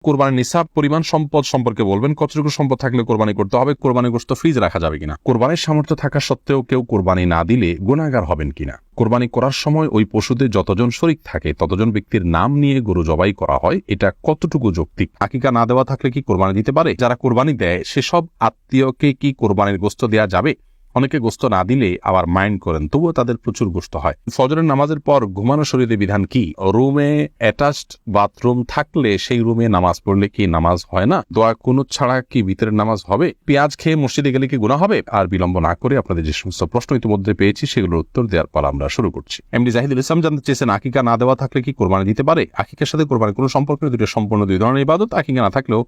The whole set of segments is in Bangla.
কোরবানির নিসাব পরিমাণ সম্পদ সম্পর্কে বলবেন, কতটুকু সম্পদ থাকলে কোরবানি করতে হবে, কোরবানির গোশত ফ্রিজ রাখা যাবে কিনা, কোরবানির সামর্থ্য থাকা সত্ত্বেও কেউ কোরবানি না দিলে গুনাহগার হবেন কিনা, কোরবানি করার সময় ওই পশুতে যতজন শরীক থাকে ততজন ব্যক্তির নাম নিয়ে গরু জবাই করা হয়, এটা কতটুকু যৌক্তিক, আকিকা না দেওয়া থাকলে কি কোরবানি দিতে পারে, যারা কোরবানি দেয় সেসব আত্মীয়কে কি কোরবানির গোশত দেওয়া যাবে, অনেকে গোশত না দিলে আবার মাইন্ড করেন তবুও তাদের প্রচুর গোশত হয়। ফজরের নামাজের পর ঘুমানো শরীরে বিধান কি, রুমে অ্যাটাচড বাথরুম থাকলে সেই রুমে নামাজ পড়লে কি নামাজ হয় না, দোয়া কুনুত ছাড়া কি ভিতরের নামাজ হবে, পেঁয়াজ খেয়ে মসজিদে গেলে কি গুনাহ হবে। আর বিলম্ব না করে আপনাদের যে সমস্ত প্রশ্ন ইতিমধ্যে পেয়েছি সেগুলোর উত্তর দেওয়ার পর আমরা শুরু করছি। এমডি জাহিদুল ইসলাম জানতে চেয়েছেন, আকিকা না দেওয়া থাকলে কি কোরবানি দিতে পারে। আকিকার সাথে কোরবানি কোনো সম্পর্ক নেই, দুটো সম্পূর্ণ দুই ধরনের ইবাদত। আকিকা না থাকলেও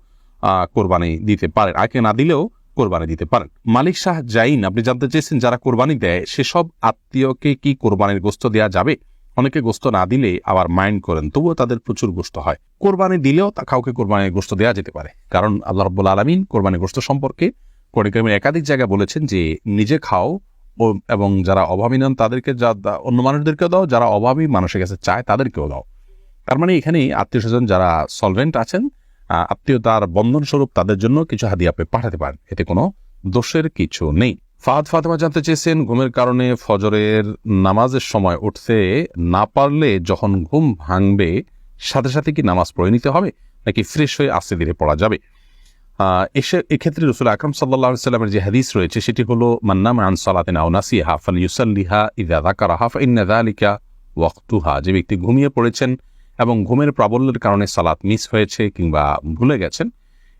কোরবানি দিতে পারেন, আকিকা না দিলেও কোরবানি দিতে পারেন। মালিক শাহ জাইন আপনি জানতে চেয়েছেন, যারা কোরবানি দেয় সেসব আত্মীয়কে কি কোরবানির গোশত দেওয়া যাবে, অনেকে গোশত না দিলে আবার মাইন্ড করেন তবুও তাদের প্রচুর গোশত হয়। কোরবানি দিলেও কাউকে কোরবানির গোশত দেওয়া যেতে পারে, কারণ আল্লাহ রাব্বুল আলামিন কোরবানির গোশত সম্পর্কে কোরআন কারীমের একাধিক জায়গায় বলেছেন যে নিজে খাও এবং যারা অভাবী নন তাদেরকে অন্য মানুষদেরকেও দাও, যারা অভাবী মানুষের কাছে চায় তাদেরকেও দাও। তার মানে এখানে আত্মীয় স্বজন যারা সলভেন্ট আছেন, আত্মীয়তার বন্ধন স্বরূপ তাদের জন্য কিছু হাদিয়া আপনি পাঠাতে পারেন, এতে কোনো দোষের কিছু নেই। ফাহাদ ফাতেমা জানতে চেয়েছেন, ঘুমের কারণে ফজরের নামাজের সময় উঠতে না পারলে যখন ঘুম ভাঙবে সাথে সাথে কি নামাজ পড়ে নিতে হবে নাকি ফ্রেশ হয়ে আস্তে ধীরে পড়া যাবে। এক্ষেত্রে রাসূল আকরাম সাল্লাল্লাহু আলাইহি ওয়াসাল্লামের যে হাদিস রয়েছে সেটি হলো, মান নামা আন সালাতিন আও নাসিহা ফালইউসাল্লিহা ইযা যাকারাহা ফাইন্না যালিকা ওয়াক্তুহা। যে ব্যক্তি ঘুমিয়ে পড়েছেন এবং ঘুমের প্রাবল্যের কারণে সালাত মিস হয়েছে কিংবা ভুলে গেছেন,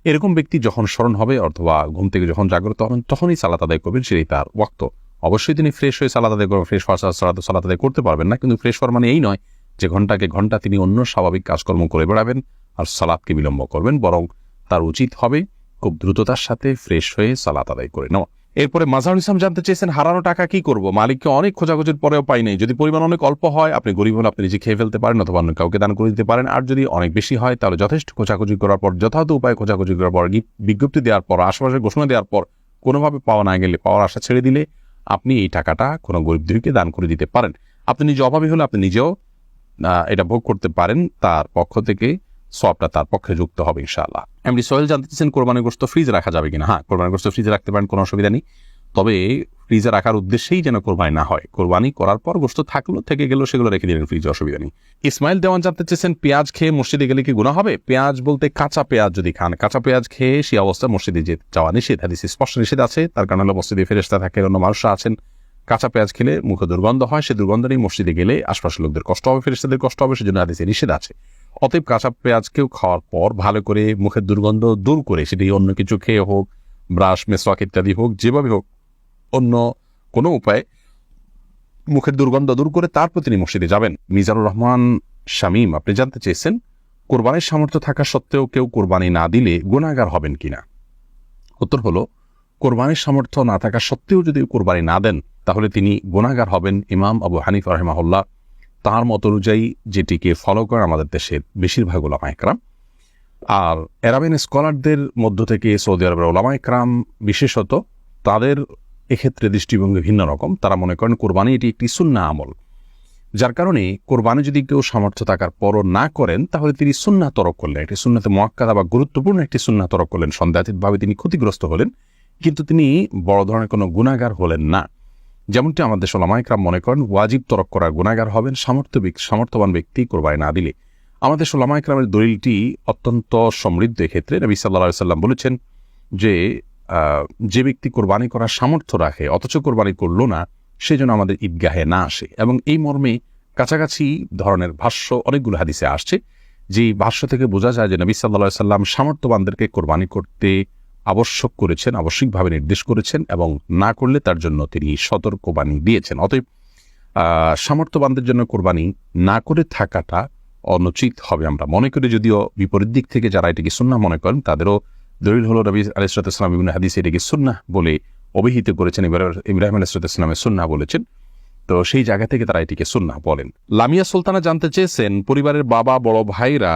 এরকম ব্যক্তি যখন স্মরণ হবে অথবা ঘুম থেকে যখন জাগ্রত হবেন তখনই সালাত আদায় করবেন, সেটাই তার ওয়াক্ত। অবশ্যই তিনি ফ্রেশ হয়ে সালাত আদায় করবেন, ফ্রেশ হওয়া সালাত আদায় করতে পারবেন না, কিন্তু ফ্রেশ হওয়ার মানে এই নয় যে ঘন্টাকে ঘন্টা তিনি অন্য স্বাভাবিক কাজকর্ম করে বেড়াবেন আর সালাতকে বিলম্ব করবেন, বরং তার উচিত হবে খুব দ্রুততার সাথে ফ্রেশ হয়ে সালাত আদায় করে নেওয়া। এরপরে মাজাহুল ইসলাম জানতে চেয়েছেন, হারানো টাকা কি করব, মালিককে অনেক খোঁজাখুঁজির পরেও পাই নাই, যদি পরিমাণ অনেক অল্প হয় আপনি গরিব হলে আপনি নিজে খেয়ে ফেলতে পারেন অথবা অন্য কাউকে দান করে দিতে পারেন, আর যদি অনেক বেশি হয় তাহলে যথেষ্ট খোঁজাখুঁজি করার পর, যথাযথ উপায়ে খোঁজাখুঁজি করার পর, বিজ্ঞপ্তি দেওয়ার পর, আশেপাশে ঘোষণা দেওয়ার পর কোনোভাবে পাওয়া না গেলে পাওয়ার আশা ছেড়ে দিলে আপনি এই টাকাটা কোনো গরিবদেরকে দান করে দিতে পারেন। আপনি নিজে অভাবী হলে আপনি নিজেও এটা ভোগ করতে পারেন, তার পক্ষ থেকে সওয়াবটা তার পক্ষে যুক্ত হবে ইনশাআল্লাহ। এমডি সোহেল জানতে চাচ্ছেন, কোরবানির গোশত ফ্রিজে রাখা যাবে কিনা। হ্যাঁ, কোরবানির গোশত ফ্রিজে রাখতে পারেন, কোনো অসুবিধা নেই, তবে ফ্রিজে রাখার উদ্দেশ্যেই যেন কোরবানি না হয়। কোরবানি করার পর গোশত থাকলো থেকে গেল সেগুলো রেখে দিলেন ফ্রিজে, অসুবিধা নেই। ইসমাইল দেওয়ান জানতে চেয়েছেন, পেঁয়াজ খেয়ে মসজিদে গেলে কি গুনাহ হবে। পেঁয়াজ বলতে কাঁচা পেঁয়াজ যদি খান, কাঁচা পেঁয়াজ খেয়ে সেই অবস্থায় মসজিদে যাওয়া নিষেধ, হাদিসে স্পষ্ট নিষেধ আছে। তার কারণ হলো মসজিদে ফেরেশতা থাকে, অন্য মানুষরা আছেন, কাঁচা পেঁয়াজ খেলে মুখে দুর্গন্ধ হয়, সে দুর্গন্ধ নেই, মসজিদে গেলে আশপাশের লোকদের কষ্ট হবে, ফেরেশতাদের কষ্ট হবে, সেজন্য হাদিসে নিষেধ আছে। অতএব কাঁচা পেঁয়াজকেও খাওয়ার পর ভালো করে মুখের দুর্গন্ধ দূর করে, সেটি অন্য কিছু খেয়ে হোক, ব্রাশ মেসওয়াক ইত্যাদি হোক, যেভাবে হোক, অন্য কোনো উপায়ে মুখের দুর্গন্ধ দূর করে তারপর তিনি মসজিদে যাবেন। মিজানুর রহমান শামীম আপনি জানতে চেয়েছেন, কোরবানির সামর্থ্য থাকা সত্ত্বেও কেউ কোরবানি না দিলে গুনাহগার হবেন কিনা। উত্তর হলো, কোরবানির সামর্থ্য না থাকা সত্ত্বেও যদি কোরবানি না দেন তাহলে তিনি গুনাহগার হবেন। ইমাম আবু হানিফা রাহিমাহুল্লাহ তার মত অনুযায়ী যেটিকে ফলো করেন আমাদের দেশের বেশিরভাগ উলামা ইকরাম, আর আরাবিয়ান স্কলারদের মধ্য থেকে সৌদি আরবের উলামা ইকরাম বিশেষত, তাদের এক্ষেত্রে দৃষ্টিভঙ্গি ভিন্ন রকম। তারা মনে করেন কোরবানি এটি একটি সুন্নাহ আমল, যার কারণে কোরবানি যদি কেউ সামর্থ্য থাকার পরও না করেন তাহলে তিনি সুন্নাহ তরক করলেন, একটি সুন্নাতে মুআক্কাদা বা গুরুত্বপূর্ণ একটি সুন্নাহ তরক করলেন। সন্দেহাতীতভাবে তিনি ক্ষতিগ্রস্ত হলেন, কিন্তু তিনি বড় ধরনের কোনো গুনাহগার হলেন না। যেমনটি আমাদের উলামা ইকরাম মনে করেন ওয়াজিব তরক করার গুনাহগার হবেন সামর্থ্যবান ব্যক্তি কোরবানি না দিলে। আমাদের উলামা ইকরামের দলিলটি অত্যন্ত সমৃদ্ধ। এক্ষেত্রে নবী সাল্লাল্লাহু আলাইহি ওয়াসাল্লাম বলেছেন যে ব্যক্তি কোরবানি করার সামর্থ্য রাখে অথচ কোরবানি করলো না, সেজন্য আমাদের ঈদগাহে না আসে। এবং এই মর্মে কাছাকাছি ধরনের ভাষ্য অনেকগুলো হাদিসে আসছে, যে ভাষ্য থেকে বোঝা যায় যে নবী সাল্লাল্লাহু আলাইহি ওয়াসাল্লাম সামর্থ্যবানদেরকে কোরবানি করতে আবশ্যক করেছেন, আবশ্যিকভাবে নির্দেশ করেছেন, এবং না করলে তার জন্য তিনি সতর্কবাণী দিয়েছেন। অতএব সামর্থ্যবানদের জন্য কোরবানি না করে থাকাটা অনুচিত হবে আমরা মনে করি। যদিও বিপরীত দিক থেকে যারা এটিকে সুন্নাহ মনে করেন তাদেরও দলিল হলো নবী আলাইহিস সালাম বিভিন্ন হাদিসে এটিকে সুন্নাহ বলে অভিহিত করেছেন, ইব্রাহিম আলাইহিস সালামের সুন্নাহ বলেছেন, তো সেই জায়গা থেকে তারা এটিকে সুন্নাহ বলেন। লামিয়া সুলতানা জানতে চেয়েছেন, পরিবারের বাবা বড় ভাইরা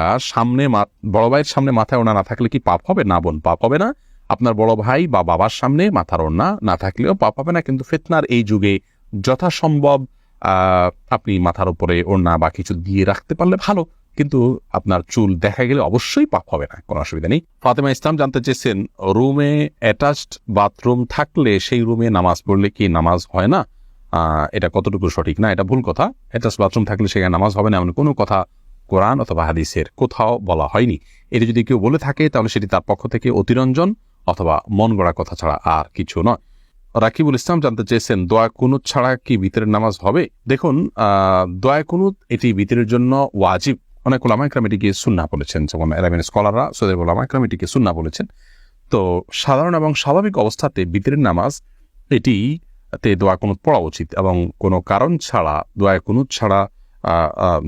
বড় ভাইয়ের সামনে মাথায় ওড়না না থাকলে কি পাপ হবে। না বোন, পাপ হবে না। আপনার বড় ভাই বা বাবার সামনে মাথার ওড়না না থাকলেও পাপ হবে না, কিন্তু ফিতনার এই যুগে যথাসম্ভব আপনি মাথার উপরে ওড়না বা কিছু দিয়ে রাখতে পারলে ভালো, কিন্তু আপনার চুল দেখা গেলে অবশ্যই পাপ হবে না, কোনো অসুবিধা নেই। ফাতেমা ইসলাম জানতে চেয়েছেন, রুমে অ্যাটাচড বাথরুম থাকলে সেই রুমে নামাজ পড়লে কি নামাজ হয় না? এটা কতটুকু সঠিক? না, এটা ভুল কথা। অ্যাটাচড বাথরুম থাকলে সেখানে নামাজ হবে না এমন কোনো কথা কোরআন অথবা হাদিসের কোথাও বলা হয়নি। এটি যদি কেউ বলে থাকে তাহলে সেটি তার পক্ষ থেকে অতিরঞ্জন অথবা মন গড়া কথা ছাড়া আর কিছু নয়। রাকিবুল ইসলাম জানতে চেয়েছেন, দোয়া কুনুত ছাড়া কি ভিতরের নামাজ হবে? দেখুন, দোয়া কুনুত এটি ভিতরের জন্য ওয়াজিব। অনেক উলামা ইকরাম এটিকে সুন্নাহ বলেছেন, যেমন আরবিয়ান স্কলাররা, সৌদি উলামা ইকরাম এটিকে সুন্নাহ বলেছেন। তো সাধারণ এবং স্বাভাবিক অবস্থাতে ভিতরের নামাজ এটিতে দোয়া কুনুত পড়া উচিত এবং কোনো কারণ ছাড়া দোয়া কুনুত ছাড়া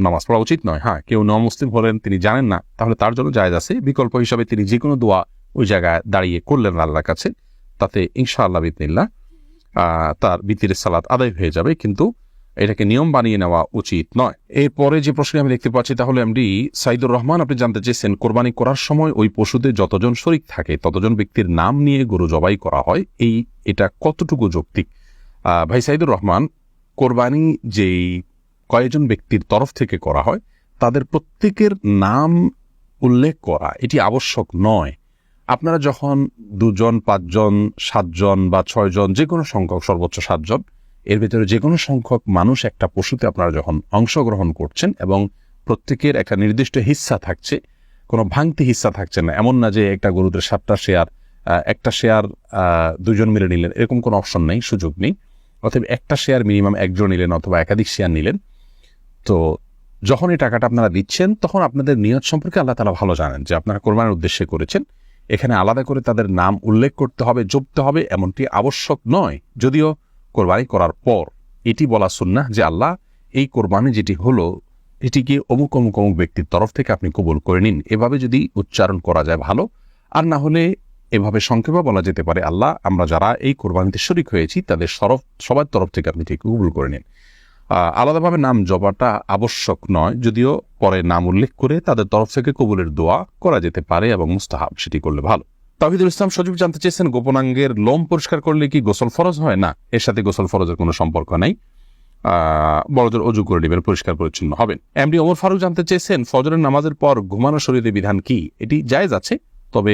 নামাজ পড়া উচিত নয়। হ্যাঁ, কেউ নমুসলিম হলেন, তিনি জানেন না, তাহলে তার জন্য জায়েজ আছে। বিকল্প হিসাবে তিনি যে কোনো দোয়া ওই জায়গায় দাঁড়িয়ে করলেন আল্লাহর কাছে, তাতে ইনশাআল্লাহ বিদিনিল্লাহ তার ভিতরের সালাত আদায় হয়ে যাবে, কিন্তু এটাকে নিয়ম বানিয়ে নেওয়া উচিত নয়। এরপরে যে প্রশ্নে আমি দেখতে পাচ্ছি, তাহলে এমডি সাইদুর রহমান আপনি জানতে চেয়েছেন, কোরবানি করার সময় ওই পশুদের যতজন শরীক থাকে ততজন ব্যক্তির নাম নিয়ে গরু জবাই করা হয়, এটা কতটুকু যৌক্তিক? ভাই সাইদুর রহমান, কোরবানি যেই কয়েকজন ব্যক্তির তরফ থেকে করা হয় তাদের প্রত্যেকের নাম উল্লেখ করা এটি আবশ্যক নয়। আপনারা যখন 2 জন, 5 জন, 7 জন বা 6 জন, যে কোনো সংখ্যক, সর্বোচ্চ 7 জন, এর ভিতরে যে কোনো সংখ্যক মানুষ একটা পশুতে আপনারা যখন অংশগ্রহণ করছেন এবং প্রত্যেকের একটা নির্দিষ্ট হিস্সা থাকছে, কোনো ভাঙতি হিস্সা থাকছে না, এমন না যে একটা গরুতে 7টা শেয়ার, একটা শেয়ার 2 জন মিলে নিলেন, এরকম কোনো অপশন নেই, সুযোগ নেই। অতএব একটা শেয়ার মিনিমাম 1 জন নিলেন অথবা একাধিক শেয়ার নিলেন। তো যখন এই টাকাটা আপনারা দিচ্ছেন তখন আপনাদের নিয়ত সম্পর্কে আল্লাহ তাআলা ভালো জানেন যে আপনারা কোরবানির উদ্দেশ্যে করেছেন। এখানে আলাদা করে তাদের নাম উল্লেখ করতে হবে, জপতে হবে, এমনটি আবশ্যক নয়। যদিও কোরবানি করার পর এটি বলা সুন্নাহ যে আল্লাহ, এই কোরবানি যেটি হলো এটিকে অমুক অমুক অমুক ব্যক্তির তরফ থেকে আপনি কবুল করে নিন। এভাবে যদি উচ্চারণ করা যায় ভালো, আর না হলে এভাবে সংক্ষেপে বলা যেতে পারে, আল্লাহ, আমরা যারা এই কোরবানিতে শরীক হয়েছি তাদের সবার তরফ থেকে আপনি ঠিক কবুল করে নিন। আলাদাভাবে নাম জপাটা আবশ্যক নয়, যদিও পরে নাম উল্লেখ করে তাদের তরফ থেকে কবুলের দোয়া করা যেতে পারে এবং মুস্তাহাব, সেটি করলে ভালো। তাওহীদুল ইসলাম সজীব জানতে চেয়েছেন, গোপনাঙ্গের লোম পরিষ্কার করলে কি গোসল ফরজ হয়? না, এর সাথে গোসল ফরজের কোনো সম্পর্ক নাই। বড়জোর অজু করে নেবেন, পরিষ্কার পরিচ্ছন্ন হবেন। এমডি ওমর ফারুক জানতে চেয়েছেন, ফজরের নামাজের পর ঘুমানো শরীরে বিধান কি? এটি জায়েজ আছে, তবে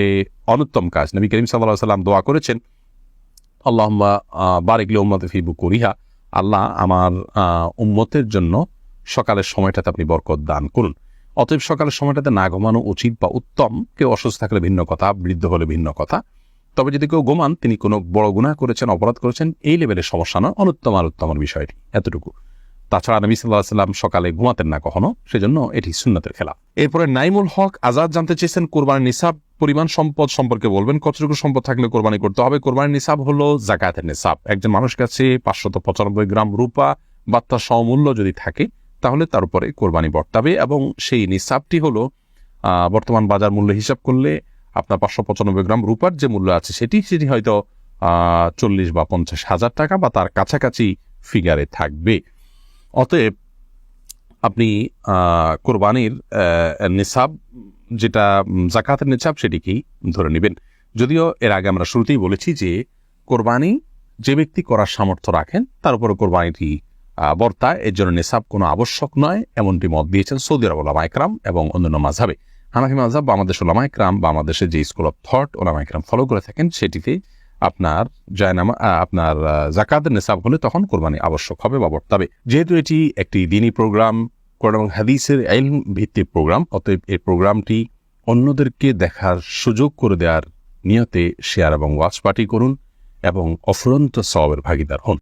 অনুত্তম কাজ। নবী করিম সাল্লাল্লাহু আলাইহি ওয়াসাল্লাম দোয়া করেছেন, আল্লাহুম্মা বারিক লি উম্মতি ফি বুকুরিহা, আল্লাহ আমার উম্মতের জন্য সকালের সময়টাতে আপনি বরকত দান করুন। অতএব সকালের সময়টাতে না ঘুমানো উচিত বা উত্তম। কেউ অসুস্থ থাকলে ভিন্ন কথা, বৃদ্ধ হলে ভিন্ন কথা। তবে যদি কেউ ঘুমান, তিনি কোনো বড় গুনাহ করেছেন, অপরাধ করেছেন, এই লেভেলের সমস্যা নয়, অনুত্তম আর উত্তমের বিষয়টি এতটুকু। তাছাড়া নবী সাল্লাল্লাহু আলাইহি ওয়াসাল্লাম সকালে ঘুমাতেন না কখনো, সেজন্য এটি সুন্নাতের খেলাফ। এরপরে নাইমুল হক আজাদ জানতে চেয়েছেন, কোরবানির নিসাব পরিমাণ সম্পদ সম্পর্কে বলবেন, কতটুকু সম্পদ থাকলে কোরবানি করতে হবে? কোরবানির নিসাব হলো যাকাতের নিসাব। একজন মানুষের কাছে 595 গ্রাম রূপা বা তার সমমূল্য যদি থাকে তাহলে তার উপরে কোরবানি বর্তাবে, এবং সেই নিসাবটি হলো বর্তমান বাজার মূল্য হিসাব করলে আপনার 595 গ্রাম রূপার যে মূল্য আছে সেটি হয়তো 40 বা 50 হাজার টাকা বা তার কাছাকাছি ফিগারে থাকবে। অতএব আপনি কোরবানির নিসাব, যেটা যাকাতের নিসাব, সেটিকেই ধরে নেবেন। যদিও এর আগে আমরা শুরুতেই বলেছি যে কোরবানি যে ব্যক্তি করার সামর্থ্য রাখেন তার উপরে কোরবানিটি বর্তায়, এর জন্য নিসাব কোনো আবশ্যক নয়, এমনটি মত দিয়েছেন সৌদি আরব উলামা ইকরাম এবং অন্যান্য মাযহাবে। হানাফি মাযহাব বা আমাদের উলামা ইকরাম বা আমাদের যে school of thought Ulama Ikram follow করে থাকেন, সেটিতে আপনার আপনার যাকাতের নিসাব হলে তখন কোরবানি আবশ্যক হবে বা বর্তাবে। যেহেতু এটি একটি দ্বীনি প্রোগ্রাম, কোরআন এবং হাদিসের ইলম ভিত্তিক প্রোগ্রাম, অতএব এই প্রোগ্রামটি অন্যদেরকে দেখার সুযোগ করে দেওয়ার নিয়তে শেয়ার এবং ওয়াচ পার্টি করুন এবং অফুরন্ত সওয়াবের ভাগীদার হন।